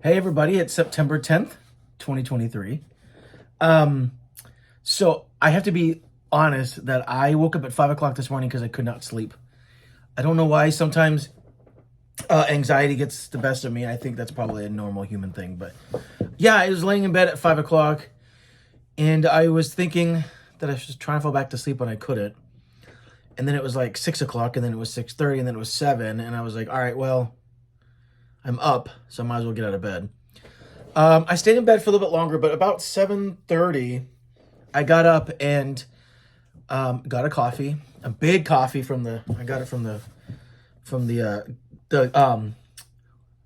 Hey everybody, it's September 10th, 2023. So I have to be honest that I woke up at 5 o'clock this morning because I could not sleep. I don't know why. Sometimes anxiety gets the best of me. I think that's probably a normal human thing. But yeah, I was laying in bed at 5 o'clock and I was thinking that I was trying to fall back to sleep when I couldn't. And then it was like 6 o'clock and then it was 6:30 and then it was 7. And I was like, all right, well, I'm up, so I might as well get out of bed. I stayed in bed for a little bit longer, but about 7:30, I got up and got a coffee, a big coffee I got it I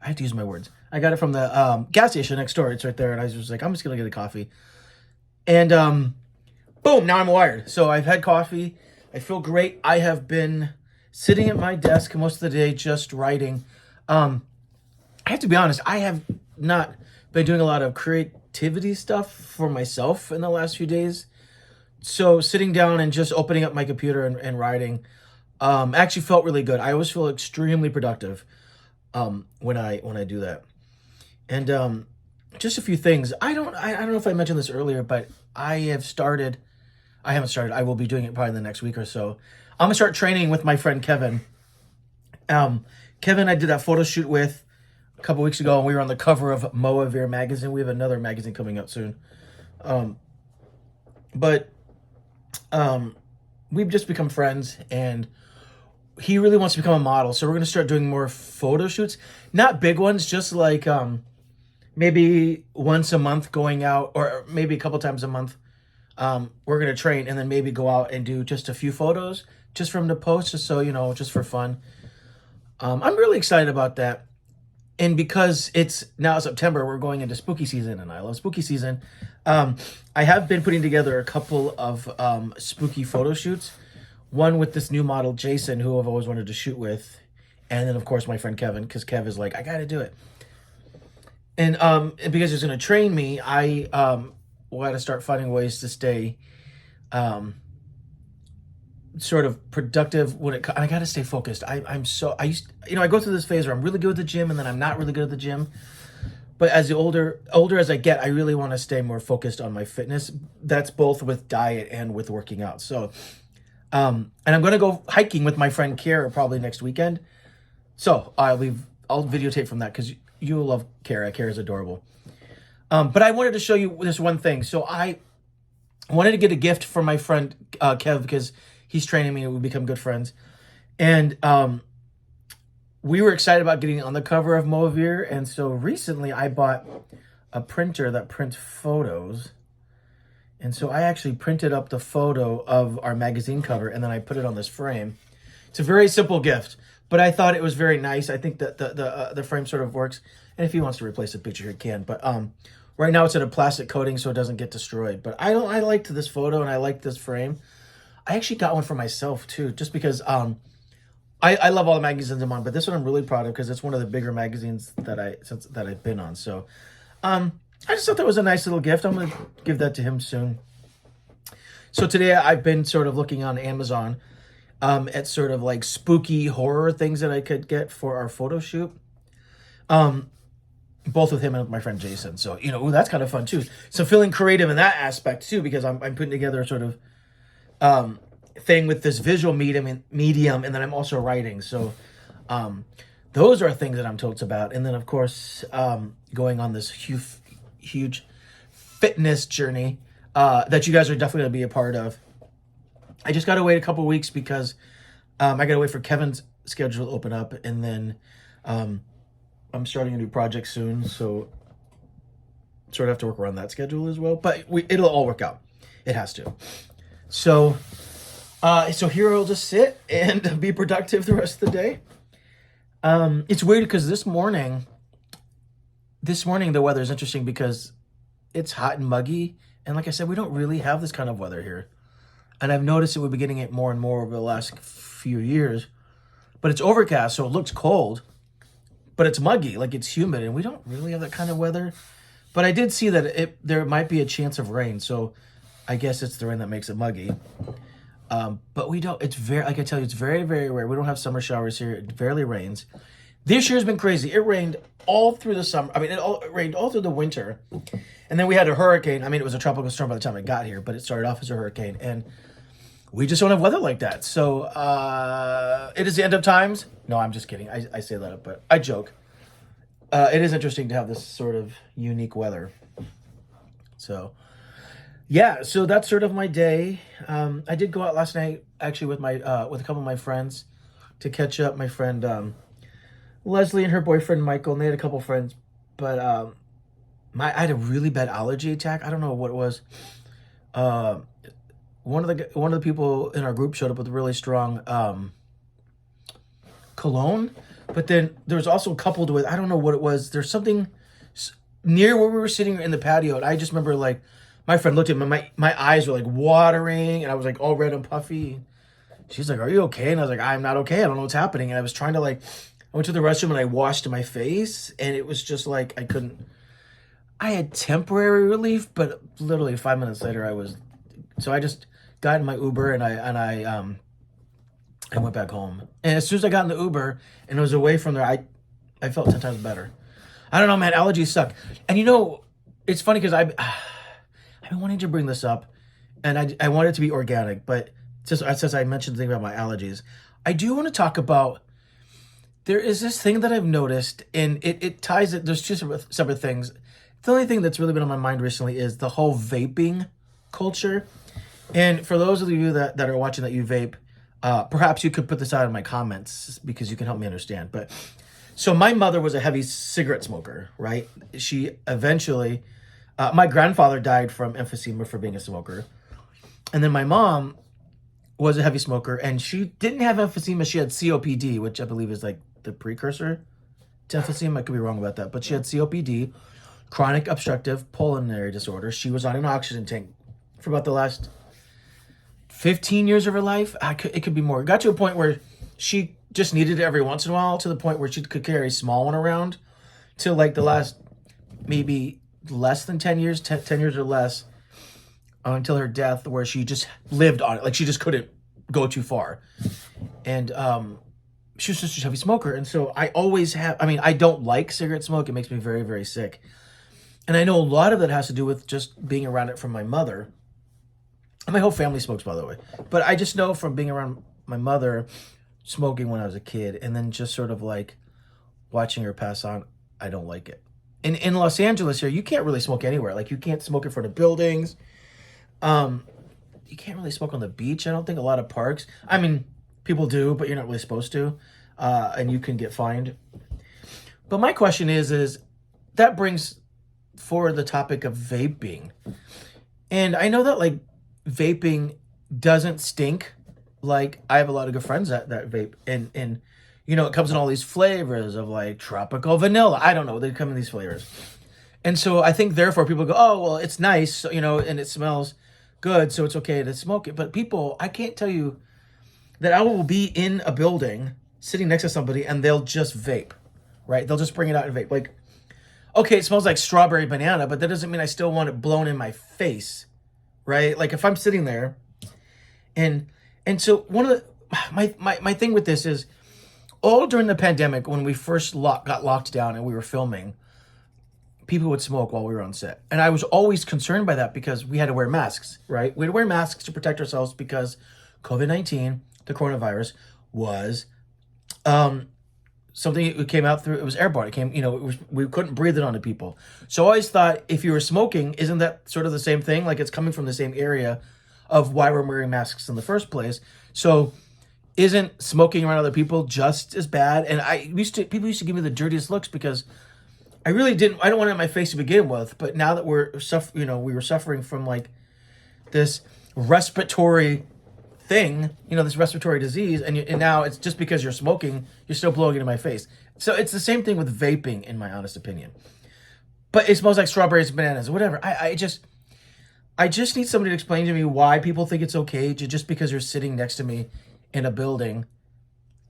have to use my words. I got it from the gas station next door. It's right there, and I was just like, I'm just gonna get a coffee. And boom, now I'm wired. So I've had coffee. I feel great. I have been sitting at my desk most of the day just writing. I have to be honest, I have not been doing a lot of creativity stuff for myself in the last few days. So sitting down and just opening up my computer and writing actually felt really good. I always feel extremely productive when I do that. And just a few things. I don't know if I mentioned this earlier, but I haven't started. I will be doing it probably in the next week or so. I'm gonna start training with my friend Kevin. Kevin, I did that photo shoot with a couple weeks ago, and we were on the cover of Moavir magazine. We have another magazine coming out soon. But we've just become friends, and he really wants to become a model. So we're going to start doing more photo shoots. Not big ones, just like maybe once a month going out, or maybe a couple times a month. We're going to train and then maybe go out and do just a few photos just for him to post, just so, just for fun. I'm really excited about that. And because it's now September, we're going into spooky season, and I love spooky season. I have been putting together a couple of spooky photo shoots. One with this new model, Jason, who I've always wanted to shoot with. And then, of course, my friend Kevin, because Kev is like, I got to do it. And because he's going to train me, I will have to start finding ways to stay sort of productive I got to stay focused. I go through this phase where I'm really good at the gym and then I'm not really good at the gym. But as the older as I get, I really want to stay more focused on my fitness. That's both with diet and with working out. So, and I'm going to go hiking with my friend Kara probably next weekend. So I'll videotape from that because you'll love Kara. Kara's adorable. But I wanted to show you this one thing. So I wanted to get a gift for my friend Kev because he's training me and we become good friends. And we were excited about getting on the cover of Moavir. And so recently I bought a printer that prints photos. And so I actually printed up the photo of our magazine cover and then I put it on this frame. It's a very simple gift, but I thought it was very nice. I think that the frame sort of works. And if he wants to replace the picture, he can. But right now it's in a plastic coating so it doesn't get destroyed. But I liked this photo and I liked this frame. I actually got one for myself too, just because I love all the magazines I'm on, but this one I'm really proud of because it's one of the bigger magazines that I've been on. So I just thought that was a nice little gift. I'm gonna give that to him soon. So today I've been sort of looking on Amazon at sort of like spooky horror things that I could get for our photo shoot. Both with him and with my friend Jason. So that's kind of fun too. So feeling creative in that aspect too, because I'm putting together a sort of thing with this visual medium, and then I'm also writing. So those are things that I'm told about. And then of course going on this huge fitness journey that you guys are definitely going to be a part of. I just got to wait a couple weeks because I got to wait for Kevin's schedule to open up, and then I'm starting a new project soon, so sort of have to work around that schedule as well. But it'll all work out. It has to. So here I'll just sit and be productive the rest of the day. It's weird because this morning the weather is interesting because it's hot and muggy. And like I said, we don't really have this kind of weather here. And I've noticed that we've been getting it more and more over the last few years. But it's overcast, so it looks cold. But it's muggy, like it's humid. And we don't really have that kind of weather. But I did see that there might be a chance of rain. So I guess it's the rain that makes it muggy. But we don't, like I tell you, it's very, very rare. We don't have summer showers here. It barely rains. This year's been crazy. It rained all through the summer. I mean, it rained all through the winter. And then we had a hurricane. I mean, it was a tropical storm by the time it got here, but it started off as a hurricane. And we just don't have weather like that. So it is the end of times. No, I'm just kidding. I say that, but I joke. It is interesting to have this sort of unique weather. So, yeah. So that's sort of my day. I did go out last night, actually, with with a couple of my friends to catch up. My friend Leslie and her boyfriend Michael, and they had a couple friends. But I had a really bad allergy attack. I don't know what it was. One of the people in our group showed up with really strong cologne, but then there was also coupled with, I don't know what it was. There's something near where we were sitting in the patio, and I just remember like my friend looked at me, my eyes were like watering, and I was like all red and puffy. She's like, "Are you okay?" And I was like, "I'm not okay. I don't know what's happening." And I was trying to I went to the restroom and I washed my face, and it was just like I had temporary relief, but literally 5 minutes later I just got in my Uber and I went back home. And as soon as I got in the Uber and it was away from there, I felt 10 times better. I don't know, man. Allergies suck. And it's funny because I've been wanting to bring this up, and I want it to be organic, but since I mentioned the thing about my allergies, I do want to talk about, there is this thing that I've noticed, and it ties it. There's two separate things. The only thing that's really been on my mind recently is the whole vaping culture. And for those of you that are watching that you vape, perhaps you could put this out in my comments because you can help me understand. But so my mother was a heavy cigarette smoker, right? She eventually, my grandfather died from emphysema for being a smoker. And then my mom was a heavy smoker, and she didn't have emphysema. She had COPD, which I believe is like the precursor to emphysema. I could be wrong about that. But she had COPD, chronic obstructive pulmonary disorder. She was on an oxygen tank for about the last 15 years of her life. It could be more. It got to a point where she just needed it every once in a while, to the point where she could carry a small one around, till like the last maybe less than 10 years, 10 years or less, until her death, where she just lived on it. Like she just couldn't go too far. And she was just a heavy smoker. And so I don't like cigarette smoke. It makes me very, very sick. And I know a lot of that has to do with just being around it from my mother. And my whole family smokes, by the way. But I just know from being around my mother smoking when I was a kid, and then just sort of like watching her pass on, I don't like it. In Los Angeles here, you can't really smoke anywhere. Like you can't smoke in front of buildings. You can't really smoke on the beach. I don't think a lot of parks. I mean, people do, but you're not really supposed to. And you can get fined. But my question is that brings forward the topic of vaping. And I know that like vaping doesn't stink. Like I have a lot of good friends that vape, and it comes in all these flavors of like tropical vanilla. I don't know. They come in these flavors. And so I think therefore people go, oh, well, it's nice, and it smells good, so it's okay to smoke it. But people, I can't tell you that I will be in a building sitting next to somebody and they'll just vape, right? They'll just bring it out and vape. Like, okay, it smells like strawberry banana, but that doesn't mean I still want it blown in my face, right? Like if I'm sitting there and so one of the, my thing with this is, all during the pandemic, when we first got locked down and we were filming, people would smoke while we were on set. And I was always concerned by that because we had to wear masks, right? We had to wear masks to protect ourselves because COVID-19, the coronavirus, was something that came out through, it was airborne. It came, we couldn't breathe it onto people. So I always thought, if you were smoking, isn't that sort of the same thing? Like it's coming from the same area of why we're wearing masks in the first place. So isn't smoking around other people just as bad? And people used to give me the dirtiest looks because I don't want it in my face to begin with, but now that we were suffering from like this respiratory thing, this respiratory disease, and now it's just because you're smoking, you're still blowing it in my face. So it's the same thing with vaping, in my honest opinion. But it smells like strawberries, bananas, whatever. I just need somebody to explain to me why people think it's okay to, just because you're sitting next to me in a building,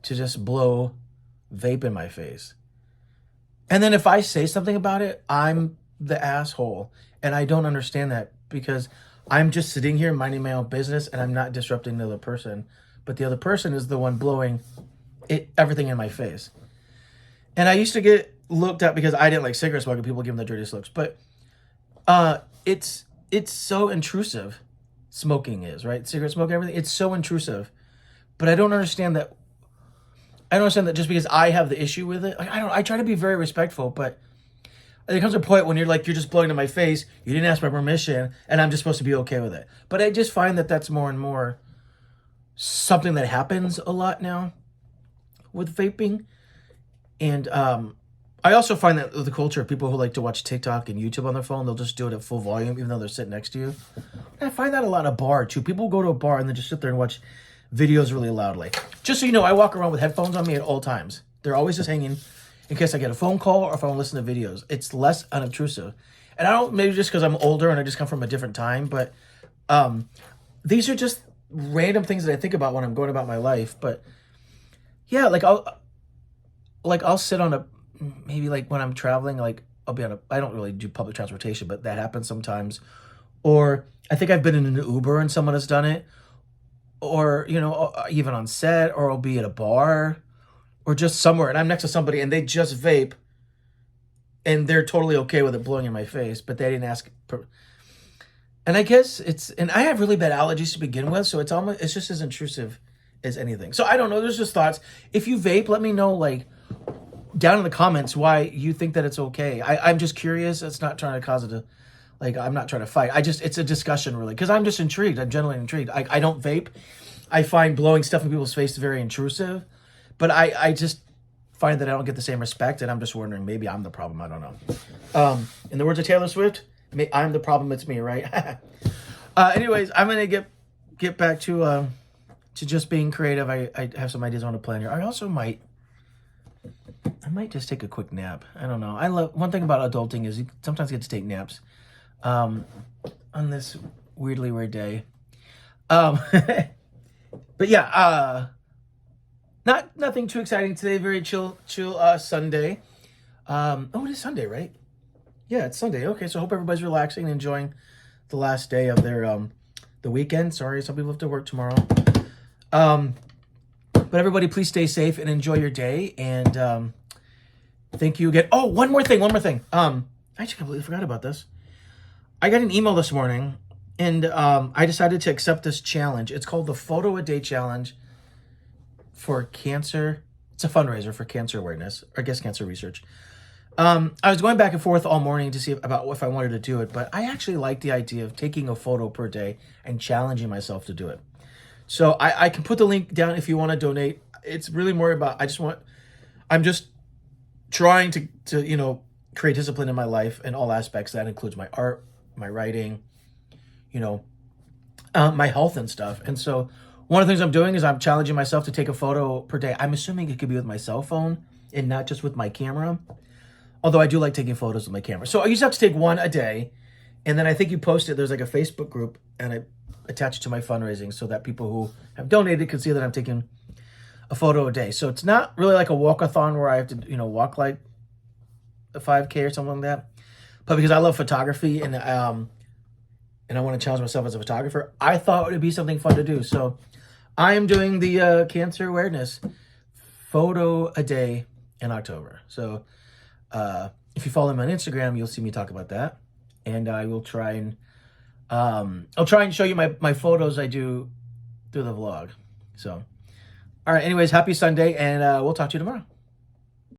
to just blow vape in my face. And then if I say something about it, I'm the asshole. And I don't understand that because I'm just sitting here minding my own business and I'm not disrupting the other person. But the other person is the one blowing everything in my face. And I used to get looked at because I didn't like cigarette smoking. People give them the dirtiest looks, but it's so intrusive. Smoking is right. Cigarette smoking, everything. It's so intrusive. But I don't understand that. I don't understand that just because I have the issue with it. Like, I don't. I try to be very respectful, but there comes a point when you're just blowing in my face. You didn't ask my permission, and I'm just supposed to be okay with it. But I just find that that's more and more something that happens a lot now with vaping. And I also find that the culture of people who like to watch TikTok and YouTube on their phone, they'll just do it at full volume, even though they're sitting next to you. And I find that a lot of bar too. People go to a bar and they just sit there and watch videos really loudly. Just so you know, I walk around with headphones on me at all times. They're always just hanging in case I get a phone call or if I want to listen to videos. It's less unobtrusive. And I don't, maybe just because I'm older and I just come from a different time, but these are just random things that I think about when I'm going about my life. But yeah, I'll sit on maybe when I'm traveling, I'll be I don't really do public transportation, but that happens sometimes. Or I think I've been in an Uber and someone has done it. Or, even on set, or I'll be at a bar or just somewhere and I'm next to somebody and they just vape and they're totally okay with it blowing in my face, but they didn't ask. And I guess and I have really bad allergies to begin with. So it's just as intrusive as anything. So I don't know. There's just thoughts. If you vape, let me know, down in the comments why you think that it's okay. I'm just curious. It's not trying to cause it to, I'm not trying to fight. It's a discussion really, because I'm just intrigued. I'm genuinely intrigued. I don't vape. I find blowing stuff in people's face very intrusive, but I just find that I don't get the same respect, and I'm just wondering, maybe I'm the problem. I don't know. In the words of Taylor Swift, I'm the problem. It's me, right? Anyways, I'm gonna get back to just being creative. I have some ideas I want to plan here. I might just take a quick nap. I don't know. I love one thing about adulting is you sometimes get to take naps. On this weirdly weird day. But yeah, nothing too exciting today. Very chill Sunday. It is Sunday, right? Yeah, it's Sunday. Okay, so I hope everybody's relaxing and enjoying the last day of their the weekend. Sorry, some people have to work tomorrow. But everybody, please stay safe and enjoy your day. And thank you again. Oh, one more thing. I actually completely forgot about this. I got an email this morning, and I decided to accept this challenge. It's called the Photo a Day Challenge for Cancer. It's a fundraiser for cancer awareness, or I guess cancer research. I was going back and forth all morning to see about if I wanted to do it, but I actually like the idea of taking a photo per day and challenging myself to do it. So I can put the link down if you want to donate. It's really more about, I'm just trying to create discipline in my life in all aspects. That includes my art, my writing, my health and stuff. And so one of the things I'm doing is I'm challenging myself to take a photo per day. I'm assuming it could be with my cell phone and not just with my camera. Although I do like taking photos with my camera. So I used to have to take one a day. And then I think you post it. There's a Facebook group, and I attach it to my fundraising so that people who have donated can see that I'm taking a photo a day. So it's not really like a walkathon where I have to, walk like a 5K or something like that. But because I love photography and I want to challenge myself as a photographer, I thought it would be something fun to do. So I am doing the cancer awareness photo a day in October. So if you follow me on Instagram, you'll see me talk about that. And I will try and I'll try and show you my photos I do through the vlog. So, all right. Anyways, happy Sunday, and we'll talk to you tomorrow.